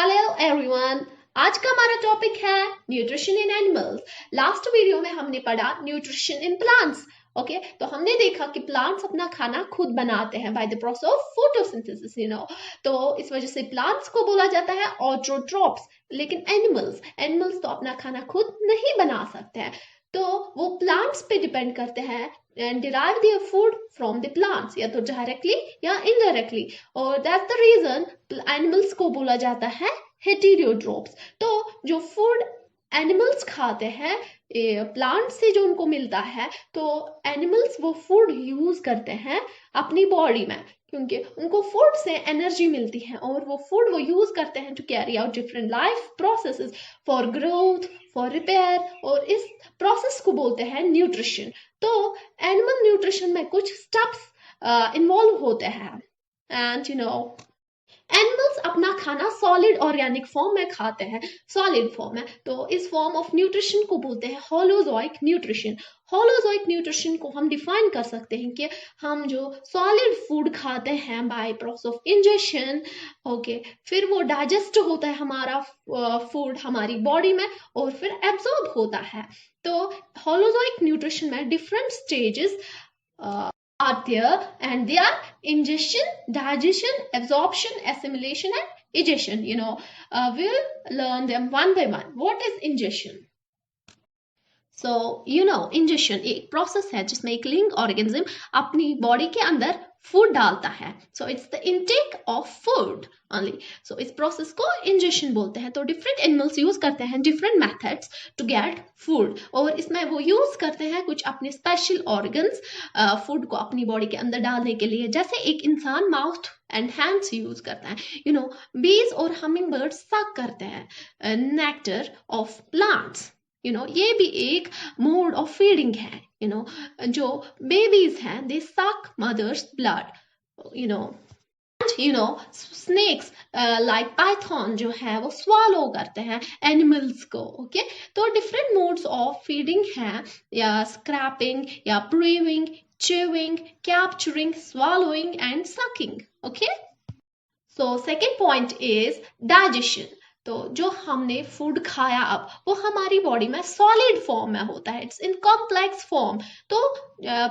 Hello everyone. आज का हमारा टॉपिक है nutrition in animals. Last video में हमने पढ़ा न्यूट्रिशन इन प्लांट्स। ओके, तो हमने देखा कि प्लांट्स अपना खाना खुद बनाते हैं by the process of photosynthesis, तो इस वजह से प्लांट्स को बोला जाता है ऑटोट्रॉप्स। लेकिन एनिमल्स तो अपना खाना खुद नहीं बना सकते हैं, तो वो प्लांट्स पे डिपेंड करते हैं and derive their food from the plants, या तो डायरेक्टली या इनडायरेक्टली। और दैट्स द रीजन एनिमल्स को बोला जाता है हेटेरोट्रोप्स। तो जो फूड एनिमल्स खाते हैं प्लांट से जो उनको मिलता है, तो एनिमल्स वो फूड यूज करते हैं अपनी बॉडी में, क्योंकि उनको फूड से एनर्जी मिलती है और वो फूड वो यूज करते हैं to carry out different life processes for growth, for repair, और इस प्रोसेस को बोलते हैं न्यूट्रिशन। तो एनिमल न्यूट्रिशन में कुछ स्टेप्स इन्वॉल्व होते हैं एंड एनिमल्स अपना खाना सॉलिड ऑर्गेनिक फॉर्म में खाते हैं, सॉलिड फॉर्म में। तो इस फॉर्म ऑफ न्यूट्रिशन को बोलते हैं होलोजोइक न्यूट्रिशन। होलोजोइक न्यूट्रिशन को हम डिफाइन कर सकते हैं कि हम जो सॉलिड फूड खाते हैं by process of ingestion, okay, फिर वो डाइजेस्ट होता है हमारा फूड हमारी बॉडी में और फिर एब्जॉर्ब होता है। तो होलोजोइक न्यूट्रिशन में different stages are there, and they are ingestion, digestion, absorption, assimilation and egestion. We'll learn them one by one. What is ingestion? So ingestion एक प्रोसेस है जिसमें एक लिविंग ऑर्गेनिज्म अपनी बॉडी के अंदर फूड डालता है। So it's the intake of food only. So इस प्रोसेस को इंजेक्शन बोलते हैं। तो डिफरेंट एनिमल्स यूज करते हैं different methods to get food, और इसमें वो यूज करते हैं कुछ अपने स्पेशल ऑर्गन्स फूड को अपनी बॉडी के अंदर डालने के लिए। जैसे एक इंसान माउथ एंड हैंड्स यूज करता है, बीज और हमिंग बर्ड सक करते हैं नेक्टर ऑफ प्लांट्स। ये भी एक मोड ऑफ फीडिंग है। जो बेबीज हैं they suck mother's blood. Snakes like python जो है वो स्वालो करते हैं एनिमल्स को। ओके, तो डिफरेंट मोड्स ऑफ फीडिंग है, या स्क्रैपिंग, या briefing, chewing, capturing, swallowing and sucking. Okay, so second point is digestion. तो जो हमने फूड खाया अब वो हमारी बॉडी में सॉलिड फॉर्म में होता है, इट्स इन कॉम्प्लेक्स फॉर्म। तो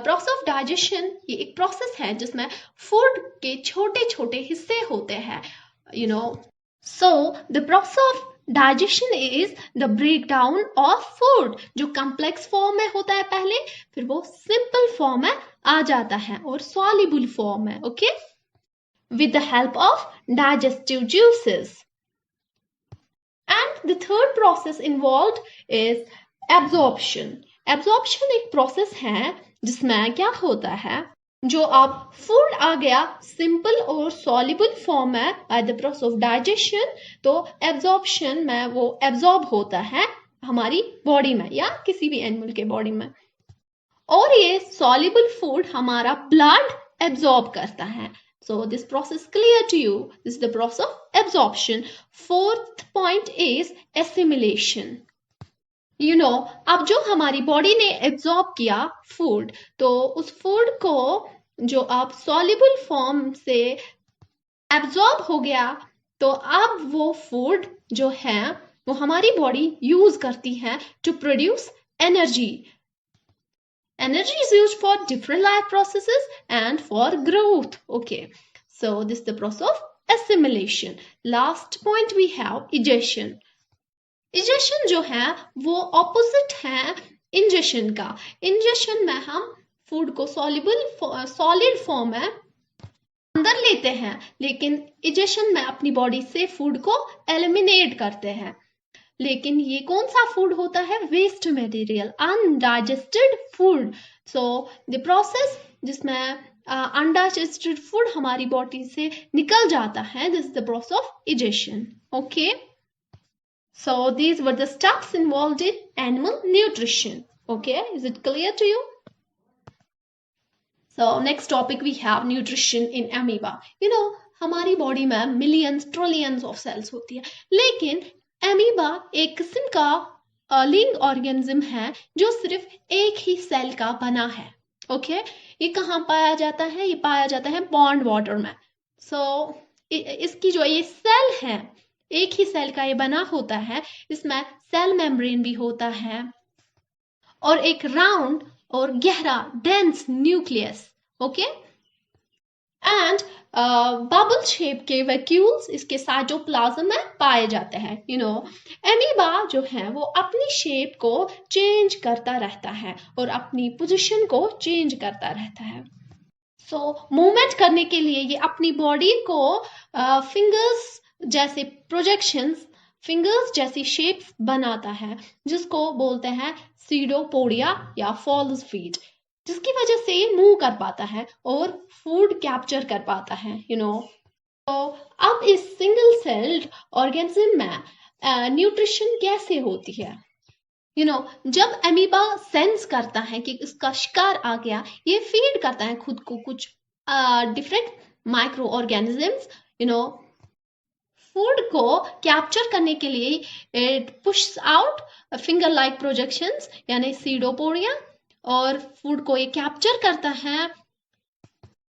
प्रोसेस ऑफ डाइजेशन ये एक प्रोसेस है जिसमें फूड के छोटे छोटे हिस्से होते हैं। So the process of digestion is the break down of food. जो कॉम्प्लेक्स फॉर्म में होता है पहले, फिर वो सिंपल फॉर्म में आ जाता है और सॉल्युबल फॉर्म में। Okay, with the help of digestive juices. And the third process involved is absorption. Absorption एक प्रोसेस है जिसमें क्या होता है, जो अब फूड आ गया सिंपल और सॉल्युबल फॉर्म में by the process of digestion, तो एब्जॉर्प्शन में वो एब्जॉर्ब होता है हमारी बॉडी में या किसी भी एनिमल के बॉडी में, और ये सॉल्युबल फूड हमारा ब्लड एब्जॉर्ब करता है। So this process clear to you. This is the process of absorption. Fourth point is assimilation. अब जो हमारी बॉडी ने एब्जॉर्ब किया फूड, तो उस फूड को जो अब सॉल्युबल फॉर्म से एब्जॉर्ब हो गया, तो अब वो फूड जो है वो हमारी बॉडी यूज करती है to produce energy. Energy is used for different life processes and for growth. Okay, so this is the process of assimilation. Last point we have egestion. Egestion जो है वो opposite है ingestion का. Ingestion में हम food को solid form में अंदर लेते हैं, लेकिन egestion में अपनी बॉडी से food को eliminate करते हैं। लेकिन ये कौन सा फूड होता है, waste material, undigested food. So the process जिसमें अनडाइजेस्टेड फूड हमारी बॉडी से निकल जाता है, this is the process of egestion. Okay, so these were the steps involved in animal nutrition. Okay, is it clear to you? So next topic we have nutrition in amoeba. हमारी body में millions trillions of cells होती है, लेकिन amoeba एक किस्म का living organism है जो सिर्फ एक ही सेल का बना है। ओके, ये कहाँ पाया जाता है? ये पाया जाता है पॉन्ड वाटर में। सो इसकी जो ये सेल है एक ही सेल का ये बना होता है। इसमें सेल मेम्ब्रेन भी होता है और एक राउंड और गहरा dense nucleus. Okay, and bubble shape के वैक्यूल्स इसके साइटोप्लाज्म में पाए जाते हैं। एमीबा जो है वो अपनी शेप को चेंज करता रहता है और अपनी पोजीशन को चेंज करता रहता है। मूवमेंट करने के लिए ये अपनी बॉडी को फिंगर्स जैसे प्रोजेक्शंस, फिंगर्स जैसी शेप्स बनाता है, जिसको बोलते हैं सीडोपोडिया या फॉल्स फीट, जिसकी वजह से मूव कर पाता है और फूड कैप्चर कर पाता है। तो अब इस सिंगल सेल्ड ऑर्गेनिज्म में न्यूट्रिशन कैसे होती है? जब अमीबा सेंस करता है कि उसका शिकार आ गया, ये फीड करता है खुद को कुछ डिफरेंट माइक्रो ऑर्गेनिजम्स। फूड को कैप्चर करने के लिए it pushes out finger like projections यानी सीडोपोडिया, और फूड को ये कैप्चर करता है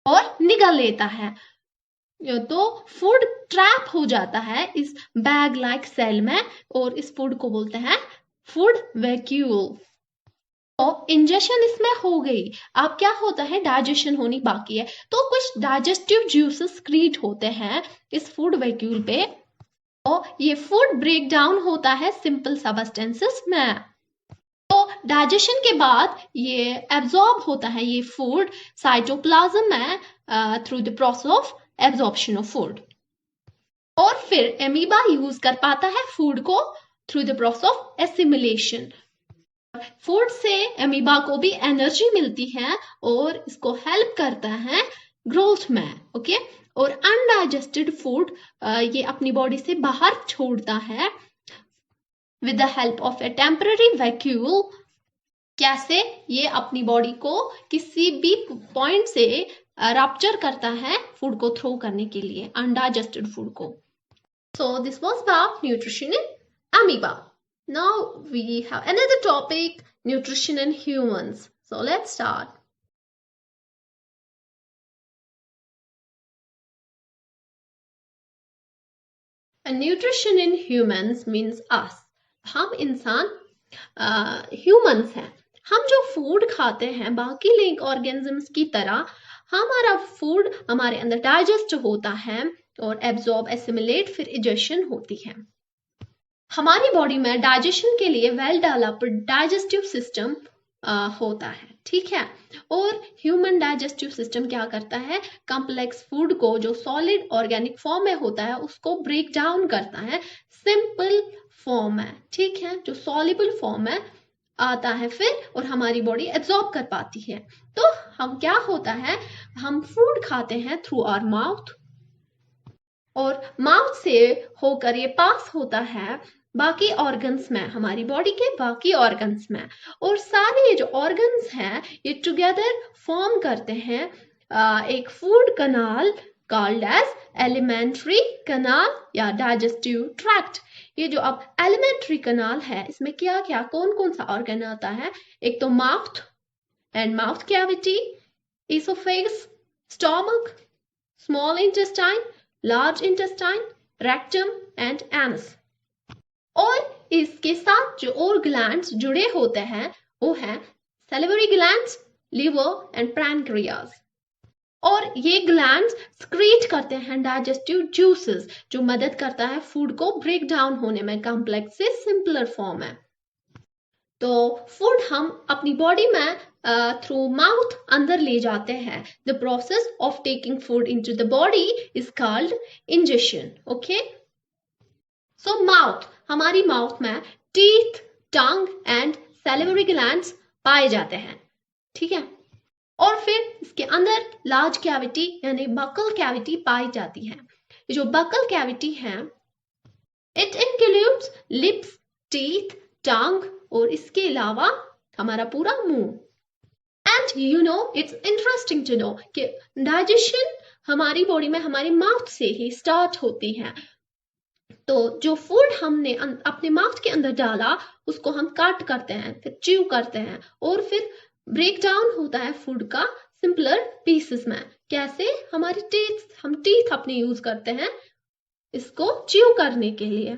और निगल लेता है। तो फूड ट्रैप हो जाता है इस बैग लाइक सेल में और इस फूड को बोलते हैं फूड वैक्यूल। तो इंजेक्शन इसमें हो गई। अब क्या होता है, डाइजेशन होनी बाकी है, तो कुछ डाइजेस्टिव ज्यूसेस क्रिएट होते हैं इस फूड वैक्यूल पे। तो ये फूड ब्रेक डाउन होता है सिंपल सब्सटेंसेस में। तो डाइजेशन के बाद ये एब्जॉर्ब होता है ये फूड साइटोप्लाज्म में through the process of absorption of food, और फिर एमीबा यूज कर पाता है फूड को through the process of assimilation. Food से एमीबा को भी एनर्जी मिलती है और इसको हेल्प करता है ग्रोथ में। ओके, और अनडाइजेस्टेड फूड ये अपनी बॉडी से बाहर छोड़ता है with the help of A temporary vacuole. कैसे? ये अपनी बॉडी को किसी भी पॉइंट से रप्चर करता है फूड को थ्रो करने के लिए, अनडाइजेस्टेड फूड को। So this was about nutrition in amoeba. Now we have another topic, nutrition in humans. So let's start. And nutrition in humans means us. हम इंसान ह्यूमंस हैं। हम जो फूड खाते हैं बाकी लिंक ऑर्गेनिजम्स की तरह, हमारा फूड हमारे अंदर डाइजेस्ट होता है और एब्जॉर्ब, एसिमिलेट, फिर इजेशन होती है। हमारी बॉडी में डाइजेशन के लिए वेल डेवलप्ड डाइजेस्टिव सिस्टम होता है, ठीक है। और ह्यूमन डाइजेस्टिव सिस्टम क्या करता है, कॉम्प्लेक्स फूड को जो सॉलिड ऑर्गेनिक फॉर्म में होता है उसको ब्रेक डाउन करता है सिंपल फॉर्म में, ठीक है, जो सॉल्युबल फॉर्म में आता है फिर, और हमारी बॉडी एब्जॉर्ब कर पाती है। तो हम क्या होता है, हम फूड खाते हैं थ्रू आवर माउथ, और माउथ से होकर ये पास होता है बाकी ऑर्गन्स में, हमारी बॉडी के बाकी ऑर्गन्स में, और सारे ये जो ऑर्गन्स हैं ये टुगेदर फॉर्म करते हैं एक फूड कनाल कॉल्ड एज एलिमेंट्री कनाल या डाइजेस्टिव ट्रैक्ट। ये जो अब एलिमेंट्री कनाल है, इसमें क्या क्या कौन कौन सा ऑर्गन आता है, एक तो mouth and mouth cavity, oesophagus, stomach, small intestine, large intestine, rectum and anus. और इसके साथ जो और ग्लैंड्स जुड़े होते हैं वो हैं salivary glands, liver and pancreas. और ये ग्लैंड्स स्क्रीट करते हैं डाइजेस्टिव जूसेस जो मदद करता है फूड को ब्रेक डाउन होने में कॉम्प्लेक्स से सिंपलर फॉर्म में। तो फूड हम अपनी बॉडी में थ्रू माउथ अंदर ले जाते हैं। The process of taking food into the body is called ingestion. Okay, so mouth, हमारी माउथ में teeth, tongue and salivary glands पाए जाते हैं, ठीक है। और फिर इसके अंदर लार्ज कैविटी यानी बकल कैविटी पाई जाती है। जो बकल कैविटी है it includes lips, teeth, tongue और इसके अलावा हमारा पूरा मुंह। And you know it's interesting to know कि डाइजेशन हमारी बॉडी में हमारी माउथ से ही स्टार्ट होती है। तो जो फूड हमने अपने माउथ के अंदर डाला उसको हम कट करते हैं, फिर च्यू करते हैं, और फिर ब्रेक डाउन होता है फूड का सिंपलर पीसेस में। कैसे? हमारे टीथ, हम टीथ अपने यूज करते हैं इसको च्यू करने के लिए।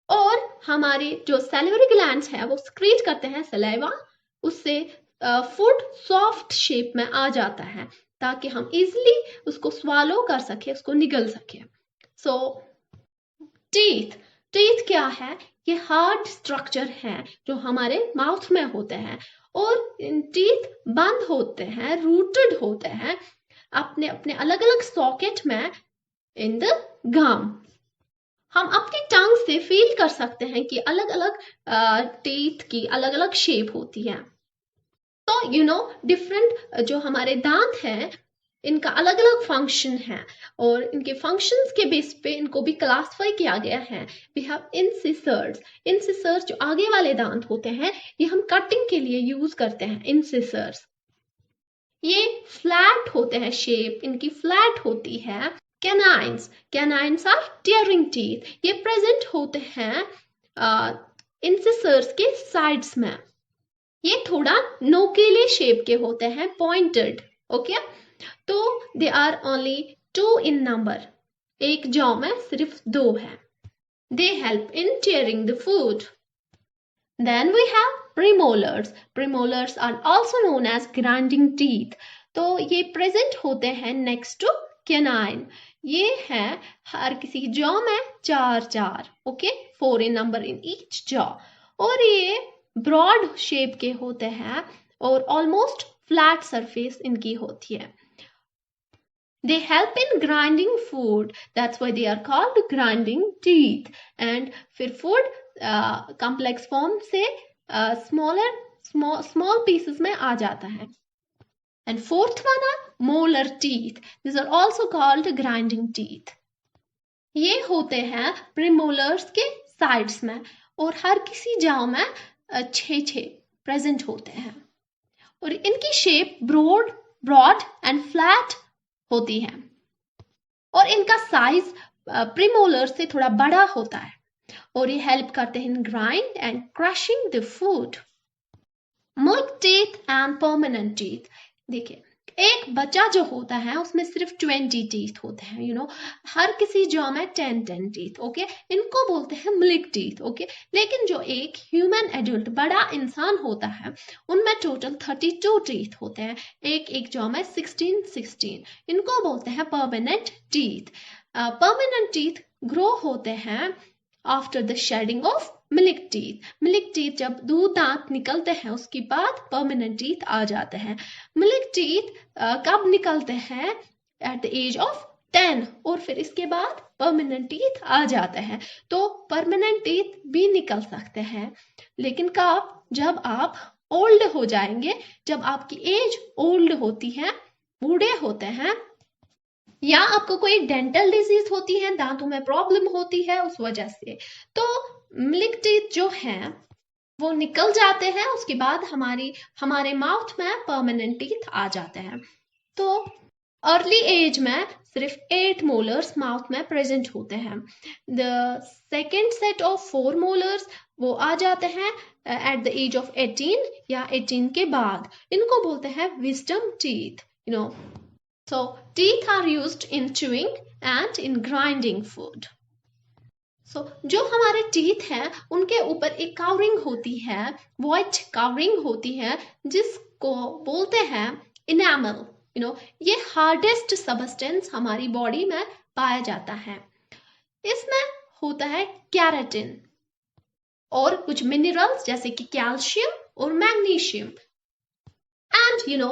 और हमारे जो सैलिवरी ग्लैंड्स है वो सिक्रीट करते हैं सलाइवा, उससे फूड सॉफ्ट शेप में आ जाता है ताकि हम इजिली उसको स्वालो कर सके, उसको निगल सके। सो टीथ, टीथ क्या है? ये हार्ड स्ट्रक्चर है जो हमारे माउथ में होते हैं और इन टीथ बंद होते हैं, रूटेड होते हैं अपने अपने अलग अलग सॉकेट में इन द गम। हम अपनी टंग से फील कर सकते हैं कि अलग अलग टीथ की अलग अलग शेप होती है। तो डिफरेंट जो हमारे दांत हैं इनका अलग अलग फंक्शन है और इनके फंक्शंस के बेस पे इनको भी क्लासिफाई किया गया है। वी हैव इंसिसर्स, इंसिसर्स जो आगे वाले दांत होते हैं ये हम कटिंग के लिए यूज करते हैं। इंसिसर्स ये फ्लैट होते हैं, शेप इनकी फ्लैट होती है। Canines, canines are tearing teeth, ये प्रेजेंट होते हैं इंसिसर्स के साइड्स में। ये थोड़ा नोकीले शेप के होते हैं, पॉइंटेड। ओके, तो they are only 2 in number, एक जॉ में सिर्फ 2 है। They help in tearing the food. Then we have premolars. Premolars are also known as grinding teeth. तो ये प्रेजेंट होते हैं नेक्स्ट टू कैनाइन। ये है हर किसी जॉ में 4 okay, 4 in number in each jaw. और ये ब्रॉड शेप के होते हैं और ऑलमोस्ट फ्लैट सरफेस इनकी होती है। They help in grinding food. That's why they are called grinding teeth. And फिर food complex form से small pieces में आ जाता है। And fourth one are molar teeth. These are also called grinding teeth. ये होते हैं premolars के sides में और हर किसी जाव में 6 प्रेजेंट होते हैं और इनकी शेप ब्रॉड एंड फ्लैट होती है और इनका साइज प्रीमोलर से थोड़ा बड़ा होता है और ये हेल्प करते हैं grind and crushing the food. Milk teeth and permanent teeth. देखिए, एक बच्चा जो होता है उसमें सिर्फ 20 टीथ होते हैं, हर किसी जॉ में 10 टीथ। ओके, इनको बोलते हैं मिल्क टीथ। ओके, लेकिन जो एक ह्यूमन एडल्ट बड़ा इंसान होता है उनमें टोटल 32 टीथ होते हैं, एक जॉ में 16। इनको बोलते हैं permanent teeth. Permanent teeth grow होते हैं after the shedding of milk teeth. Milk teeth जब दूध दांत निकलते हैं उसके बाद परमानेंट टीथ आ जाते हैं। मिल्क टीथ कब निकलते हैं? एट द एज ऑफ 10 और फिर इसके बाद परमानेंट टीथ आ जाते हैं। तो परमानेंट टीथ भी निकल सकते हैं, लेकिन कब? जब आप ओल्ड हो जाएंगे, जब आपकी एज ओल्ड होती है, बूढ़े होते हैं, या आपको कोई डेंटल डिजीज होती है, दांतों में प्रॉब्लम होती है उस वजह से, तो मिल्क टीथ जो हैं वो निकल जाते हैं। उसके बाद हमारे माउथ में परमानेंट टीथ आ जाते हैं। तो अर्ली एज में सिर्फ 8 मोलर्स माउथ में प्रेजेंट होते हैं। The second set of 4 molars वो आ जाते हैं एट द एज ऑफ 18 या 18 के बाद। इनको बोलते हैं wisdom teeth. So teeth are used in chewing and in grinding food. So जो हमारे टीथ हैं उनके ऊपर एक कवरिंग होती है, व्हाइट कवरिंग होती है जिसको बोलते हैं इनेमल। ये हार्डेस्ट सबस्टेंस हमारी बॉडी में पाया जाता है। इसमें होता है कैराटिन और कुछ मिनरल्स जैसे कि कैल्शियम और मैग्नीशियम। एंड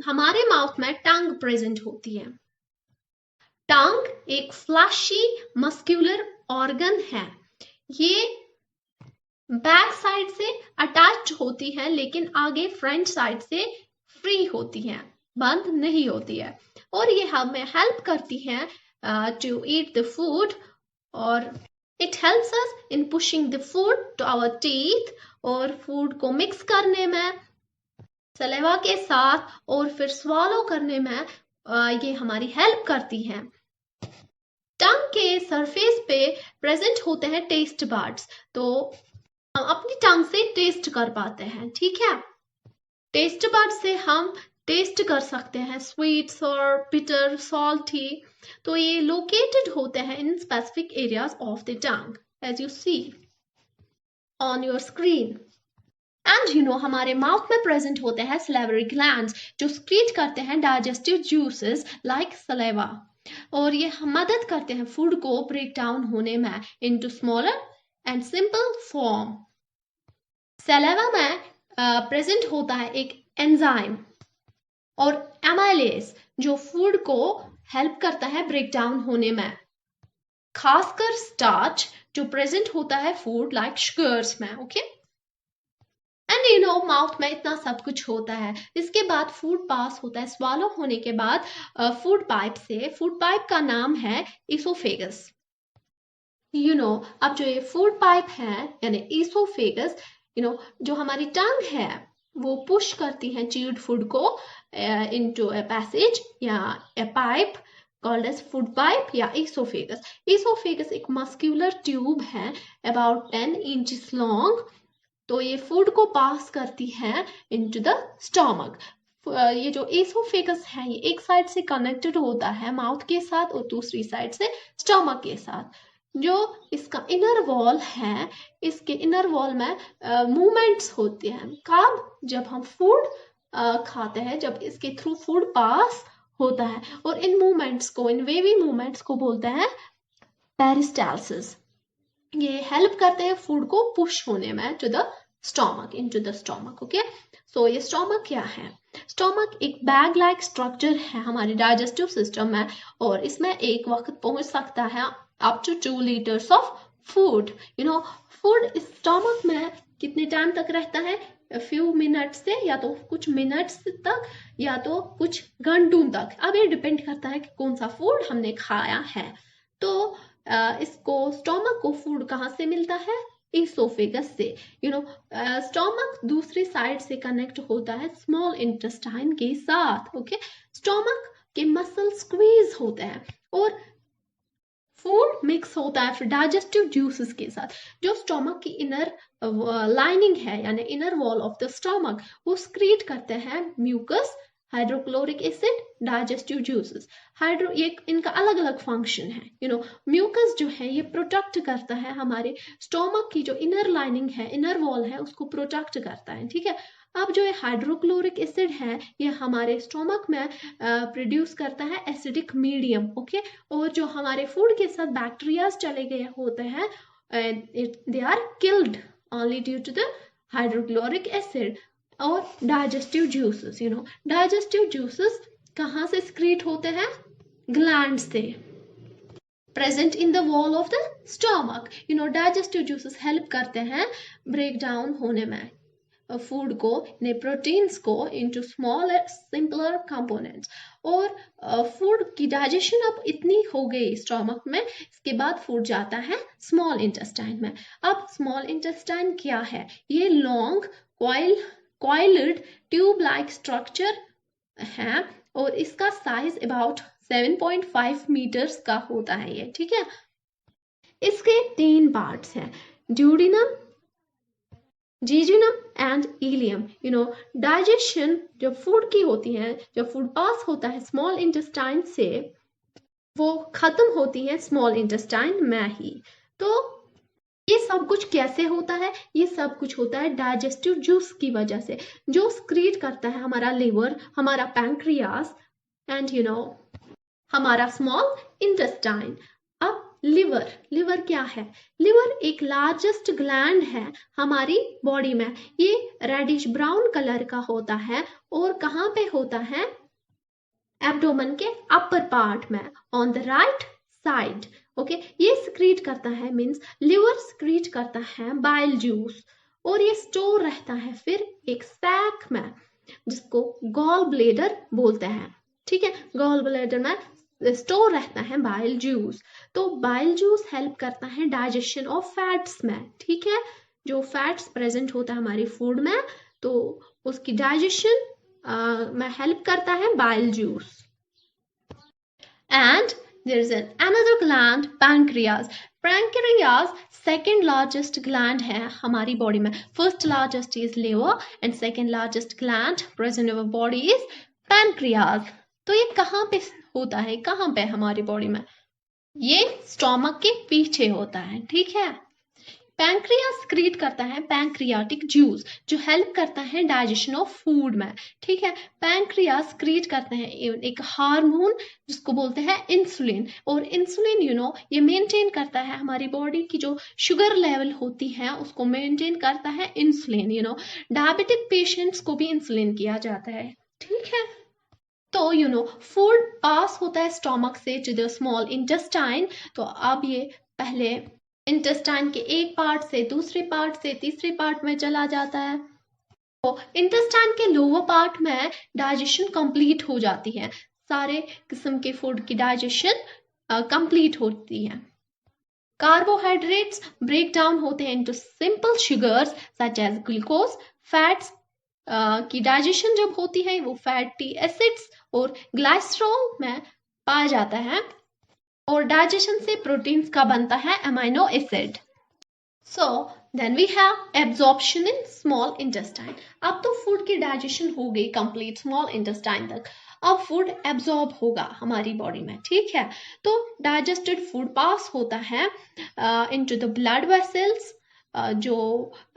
हमारे माउथ में टंग प्रेजेंट होती है। टंग एक फ्लैशी मस्क्यूलर ऑर्गन है। ये बैक साइड से अटैच्ड होती है लेकिन आगे फ्रंट साइड से फ्री होती है, बंद नहीं होती है और ये हमें हेल्प करती है टू ईट द फूड और it helps us in pushing the food to our teeth और फूड को मिक्स करने में सलेवा के साथ और फिर स्वालो करने में ये हमारी हेल्प करती है। टंग के सरफेस पे प्रेजेंट होते हैं टेस्ट बड्स, तो हम अपनी टंग से टेस्ट कर पाते हैं। ठीक है, टेस्ट बड से हम टेस्ट कर सकते हैं, स्वीट्स और बिटर, सॉल्टी। तो ये लोकेटेड होते हैं in specific areas of the tongue as you see on your screen. And you know हमारे माउथ में प्रेजेंट होते हैं सलेवरी ग्लैंड्स जो स्क्रीट करते हैं डाइजेस्टिव जूसेस लाइक सलेवा, और ये मदद करते हैं फूड को ब्रेक डाउन होने में into smaller and simple form. Saliva में प्रेजेंट होता है एक एंजाइम और एमाइलेज जो फूड को हेल्प करता है ब्रेक डाउन होने में, खासकर स्टार्च जो प्रेजेंट होता है फूड लाइक शुगर्स में। Okay, and you no mouth में इतना सब कुछ होता है। इसके बाद फूड पास होता है स्वालो होने के बाद फूड पाइप से। फूड पाइप का नाम है इसोफेगस। यू नो अब जो ये फूड पाइप है यानी इसोफेगस, यू नो जो हमारी टंग है वो पुश करती है च्यूड फूड को इनटू अ पैसेज या a pipe called as food pipe या इसोफेगस। इसोफेगस एक मस्क्यूलर ट्यूब है अबाउट 10 इंचेस लॉन्ग। तो ये फूड को पास करती है इनटू द स्टमक। ये जो इसोफेगस है ये एक साइड से कनेक्टेड होता है माउथ के साथ और दूसरी साइड से स्टमक के साथ। जो इसका इनर वॉल है, इसके इनर वॉल में मूवमेंट्स होते हैं। कब? जब हम फूड खाते हैं, जब इसके थ्रू फूड पास होता है, और इन मूवमेंट्स को, इन वेवी मूवमेंट्स को बोलते हैं पेरिस्टालसिस। ये हेल्प करते हैं फूड को पुश होने में to the stomach, into the stomach. Okay, so ये स्टमक क्या है? स्टमक एक बैग लाइक स्ट्रक्चर है हमारे डाइजेस्टिव सिस्टम में, और इसमें एक वक्त पहुंच सकता है up to 2 litres of food. You know food इस स्टमक में कितने टाइम तक रहता है? फ्यू मिनट्स से, या तो कुछ मिनट्स तक, या तो कुछ घंटों तक। अब ये डिपेंड करता है कि कौन सा फूड हमने खाया है। तो इसको स्टमक को फूड कहाँ से मिलता है? इसोफेगस से। यू नो स्टमक दूसरी साइड से कनेक्ट होता है स्मॉल इंटेस्टाइन के साथ। ओके, स्टमक के मसल स्क्वीज होते हैं और फूड मिक्स होता है फिर डाइजेस्टिव जूसेस के साथ। जो स्टमक की इनर लाइनिंग है यानी inner wall of the stomach, वो स्क्रीट करते हैं mucus, hydrochloric acid, digestive juices. ये इनका अलग अलग फंक्शन है। यू नो म्यूकस जो है ये प्रोटेक्ट करता है हमारे स्टोमक की जो इनर लाइनिंग है, इनर वॉल है, उसको प्रोटेक्ट करता है। ठीक है, अब जो ये हाइड्रोक्लोरिक एसिड है ये हमारे स्टोमक में प्रोड्यूस करता है एसिडिक मीडियम। ओके, और जो हमारे फूड के साथ बैक्टीरियाज चले गए होते हैं they are killed only due to the hydrochloric acid. और digestive juices, you know digestive juices कहाँ से स्क्रीट होते हैं? ग्लैंड से, present in the wall of the stomach. You know digestive juices help करते हैं ब्रेक डाउन होने में फूड को, प्रोटीन्स को इनटू स्मॉलर सिंपलर कंपोनेंट्स। और फूड की डाइजेशन अब इतनी हो गई स्टमक में, इसके बाद फूड जाता है स्मॉल इंटेस्टाइन में। अब स्मॉल इंटेस्टाइन क्या है? ये long coiled tube like structure है और इसका साइज अबाउट 7.5 मीटर्स का होता है ये। ठीक है, इसके 3 पार्ट्स हैं, duodenum, jejunum and ileum. You know digestion जब फूड की होती है, जब फूड पास होता है स्मॉल इंटेस्टाइन से, वो खत्म होती है स्मॉल इंटेस्टाइन में ही। तो ये सब कुछ कैसे होता है? ये सब कुछ होता है डाइजेस्टिव जूस की वजह से, जो स्क्रीट करता है हमारा लिवर, हमारा पैंक्रियास एंड यू नो हमारा स्मॉल इंटेस्टाइन। अब लिवर क्या है? लिवर एक लार्जेस्ट ग्लैंड है हमारी बॉडी में। ये रेडिश ब्राउन कलर का होता है और कहाँ पे होता है? एब्डोमेन के अपर पार्ट में, on the right side. Okay, ये स्क्रीट करता है, मींस लिवर स्क्रीट करता है बाइल जूस, और ये स्टोर रहता है फिर एक सैक में जिसको गॉल ब्लेडर बोलते हैं। ठीक है, गॉल ब्लेडर में स्टोर रहता है बाइल जूस। तो बाइल जूस हेल्प करता है डाइजेशन ऑफ फैट्स में। ठीक है, जो फैट्स प्रेजेंट होता है हमारी फूड में, तो उसकी डाइजेशन में हेल्प करता है bile juice. And there is another gland, pancreas. Pancreas second largest gland है हमारी body में. First largest is liver and second largest gland present in our body is pancreas, तो ये कहाँ पे होता है, कहाँ पे हमारी बॉडी में? ये स्टोमक के पीछे होता है, ठीक है। पैंक्रियास क्रिएट करता है पैंक्रियाटिक जूस, जो हेल्प करता है डाइजेशन ऑफ फूड में, ठीक है। पैंक्रियास क्रिएट करते हैं एक हार्मोन जिसको बोलते हैं इंसुलिन, और इंसुलिन ये मेंटेन करता है हमारी बॉडी की जो शुगर लेवल होती है उसको मेंटेन करता है इंसुलिन। डायबिटिक पेशेंट्स को भी इंसुलिन किया जाता है, ठीक है। तो फूड पास होता है स्टोमक से टू द स्मॉल इंटेस्टाइन। तो अब ये पहले इंटेस्टाइन के एक पार्ट से दूसरे पार्ट से तीसरे पार्ट में चला जाता है। तो इंटेस्टाइन के लोअर पार्ट में डाइजेशन कंप्लीट हो जाती है, सारे किस्म के फूड की डाइजेशन कंप्लीट होती है। कार्बोहाइड्रेट्स ब्रेक डाउन होते हैं into simple sugars such as glucose. Fats की डाइजेशन जब होती है वो फैटी एसिड्स और ग्लाइसरॉल में पाया जाता है, और डाइजेशन से प्रोटीन्स का बनता है amino acid. So then we have absorption in small intestine. अब तो फूड की डाइजेशन हो गई कंप्लीट स्मॉल इंटेस्टाइन तक, अब फूड एब्जॉर्ब होगा हमारी बॉडी में, ठीक है। तो डाइजेस्टेड फूड पास होता है इनटू द ब्लड वेसल्स जो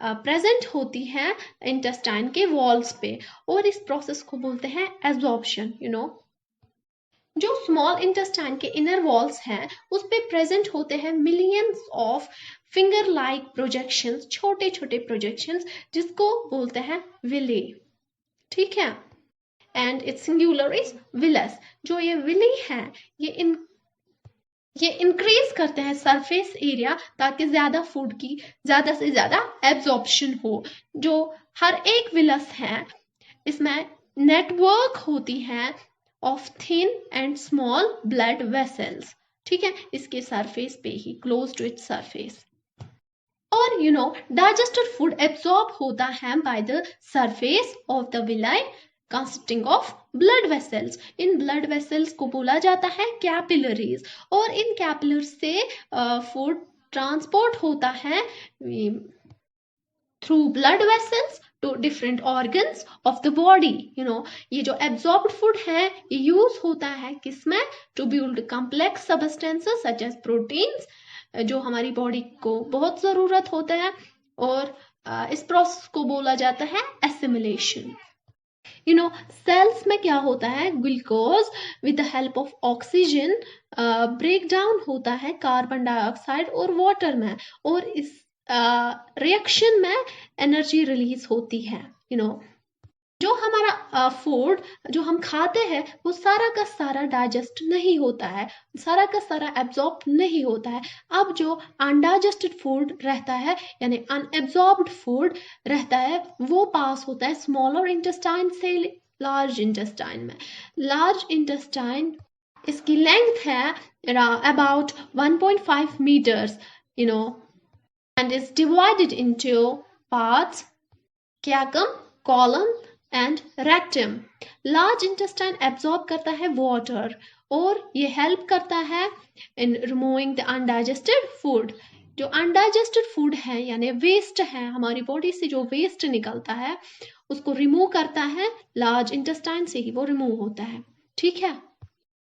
प्रेजेंट होती है इंटेस्टाइन के वॉल्स पे, और इस प्रोसेस को बोलते हैं एब्जॉर्प्शन। जो स्मॉल इंटेस्टाइन के इनर वॉल्स हैं उस पे प्रेजेंट होते हैं millions of finger like projections, छोटे छोटे प्रोजेक्शंस जिसको बोलते हैं विली, ठीक है। And it's singular is villous. जो ये विली है ये इंक्रीज करते हैं सरफेस एरिया ताकि ज्यादा फूड की ज्यादा से ज्यादा एब्जॉर्प्शन हो। जो हर एक विलस है इसमें नेटवर्क होती है of thin and small blood vessels, ठीक है, इसके सरफेस पे ही, क्लोज टू इट्स सरफेस। और डाइजेस्टेड फूड एब्जॉर्ब होता है by the surface of the villi consisting of blood vessels. इन ब्लड वेसल्स को बोला जाता है कैपिलरीज, और इन कैपिलरीज से फूड ट्रांसपोर्ट होता है through blood vessels to different organs of the body. ये जो एब्जॉर्ब्ड फूड है ये यूज होता है किसमें? To build complex substances such as proteins, जो हमारी बॉडी को बहुत जरूरत होता है, और इस प्रोसेस को बोला जाता है एसिमिलेशन। सेल्स में क्या होता है? Glucose with the help of oxygen break down होता है कार्बन डाइऑक्साइड और वाटर में, और इस रिएक्शन में एनर्जी रिलीज होती है। जो हमारा फूड जो हम खाते हैं वो सारा का सारा डाइजेस्ट नहीं होता है, सारा का सारा एब्जॉर्ब नहीं होता है। अब जो अनडाइजेस्टेड फूड रहता है यानी अनएब्जॉर्ब्ड फूड रहता है वो पास होता है स्मॉलर इंटेस्टाइन से लार्ज इंटेस्टाइन में। लार्ज इंटेस्टाइन इसकी लेंथ है about 1.5 meters, and is divided into parts caecum, colon and rectum. Large intestine absorb करता है water और ये help करता है in removing the undigested food. जो undigested food है यानी waste है, हमारी बॉडी से जो waste निकलता है उसको remove करता है, large intestine से ही वो remove होता है, ठीक है।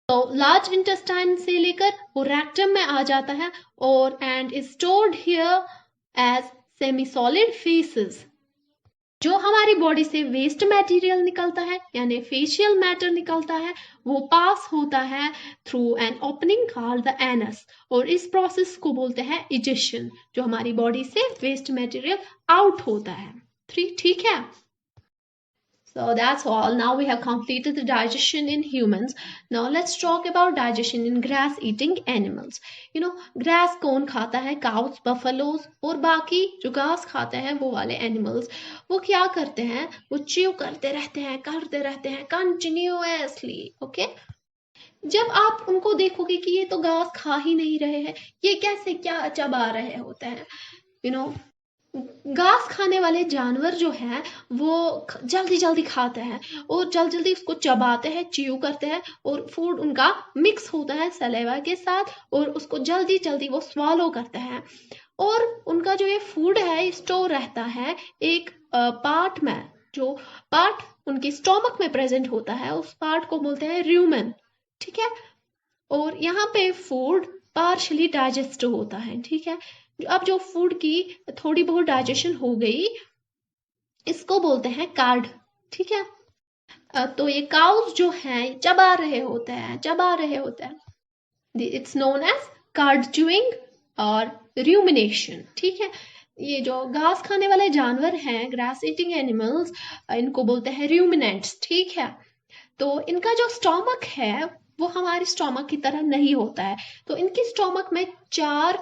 तो लार्ज इंटेस्टाइन से लेकर वो रेक्टम में आ जाता है और and is stored here as semi solid faeces. जो हमारी बॉडी से वेस्ट मटेरियल निकलता है यानी फेशियल मैटर निकलता है वो पास होता है through an opening called the anus, और इस प्रोसेस को बोलते हैं इजेशन, जो हमारी बॉडी से वेस्ट मटेरियल आउट होता है। ठीक है। So that's all. Now we have completed the digestion in humans. Now let's talk about digestion in grass eating animals. Grass कौन खाता है? Cows, buffaloes और बाकी जो घास खाते हैं वो वाले animals, वो क्या करते हैं? वो chew करते रहते हैं continuously, okay? जब आप उनको देखोगे कि ये तो घास खा ही नहीं रहे हैं, ये कैसे क्या चबा रहे होते हैं, घास खाने वाले जानवर जो है वो जल्दी जल्दी खाते हैं और जल्दी जल्दी उसको चबाते हैं, च्यू करते हैं, और फूड उनका मिक्स होता है सलेवा के साथ और उसको जल्दी जल्दी वो स्वालो करते हैं, और उनका जो ये फूड है स्टोर रहता है एक पार्ट में, जो पार्ट उनके स्टोमक में प्रेजेंट होता है उस पार्ट को बोलते हैं रूमेन, ठीक है। और यहाँ पे फूड पार्शली डाइजेस्ट होता है, ठीक है। अब जो फूड की थोड़ी बहुत डाइजेशन हो गई इसको बोलते हैं कार्ड, ठीक है। तो ये काउस जो है चबा रहे होते हैं, it's known as cud chewing और रूमिनेशन, ठीक है। ये जो घास खाने वाले जानवर हैं, ग्रास ईटिंग एनिमल्स, इनको बोलते हैं रूमिनेंट्स, ठीक है। तो इनका जो स्टोमक है वो हमारे स्टोमक की तरह नहीं होता है। तो इनके स्टोमक में 4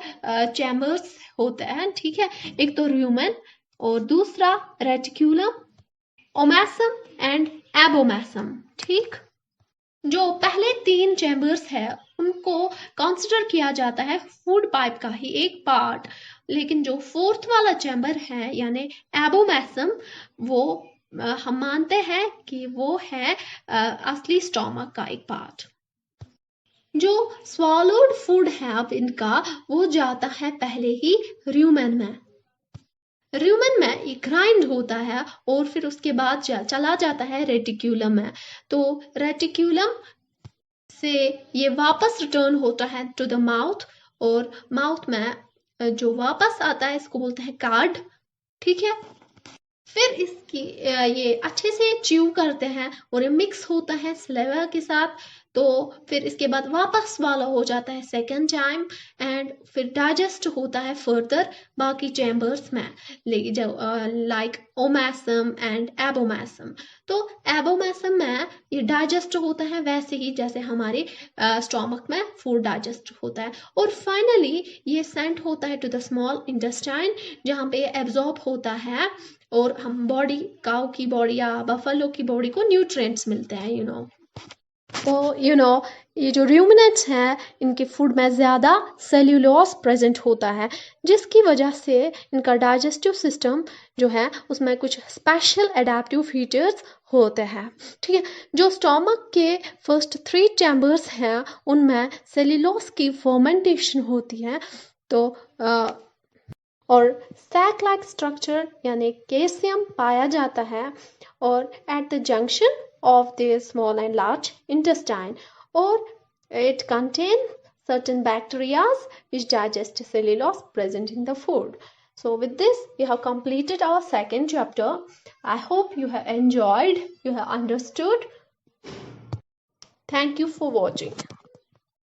चैम्बर्स होते हैं, ठीक है। एक तो रूमेन और दूसरा रेटिक्यूलम, ओमैसम एंड एबोमैसम, ठीक। जो पहले 3 चैम्बर्स है उनको कंसिडर किया जाता है फूड पाइप का ही एक पार्ट, लेकिन जो 4th वाला चैम्बर है यानी एबोमैसम, वो हम मानते हैं कि वो है असली स्टोमक का एक पार्ट। जो स्वॉलोड फूड है अब इनका वो जाता है पहले ही रूमेन में। रूमेन में ये ग्राइंड होता है और फिर उसके बाद चला जाता है रेटिक्यूलम में। तो रेटिक्यूलम से ये वापस रिटर्न होता है टू द माउथ, और माउथ में जो वापस आता है इसको बोलते हैं कार्ड, ठीक है। फिर इसकी ये अच्छे से च्यू करते हैं और ये मिक्स होता है सलेवा के साथ। तो फिर इसके बाद वापस वाला हो जाता है सेकेंड टाइम एंड फिर डाइजेस्ट होता है फर्दर बाकी चैम्बर्स में, लेकिन जो लाइक ओमैसम एंड एबोमैसम। तो एबोमैसम में ये डाइजेस्ट होता है वैसे ही जैसे हमारे स्टोमक में फूड डाइजेस्ट होता है, और फाइनली ये सेंट होता है टू द स्मॉल इंटेस्टाइन जहाँ पे एब्जॉर्ब होता है और हम बॉडी, काऊ की बॉडी या बफलो की बॉडी को न्यूट्रिएंट्स मिलते हैं, यू नो। तो ये जो रूमिनेंट्स हैं इनके फूड में ज़्यादा सेल्यूलोज प्रेजेंट होता है, जिसकी वजह से इनका डाइजेस्टिव सिस्टम जो है उसमें कुछ स्पेशल एडाप्टिव फीचर्स होते हैं, ठीक है। जो स्टोमक के फर्स्ट 3 चैम्बर्स हैं उनमें सेल्यूलोज की फर्मेंटेशन होती है, तो और स्टैक लाइक स्ट्रक्चर यानी कैसियम पाया जाता है और at the junction of the small and large intestine, or it contains certain bacteria which digest cellulose present in the food. So with this we have completed our second chapter. I hope you have enjoyed, you have understood. Thank you for watching.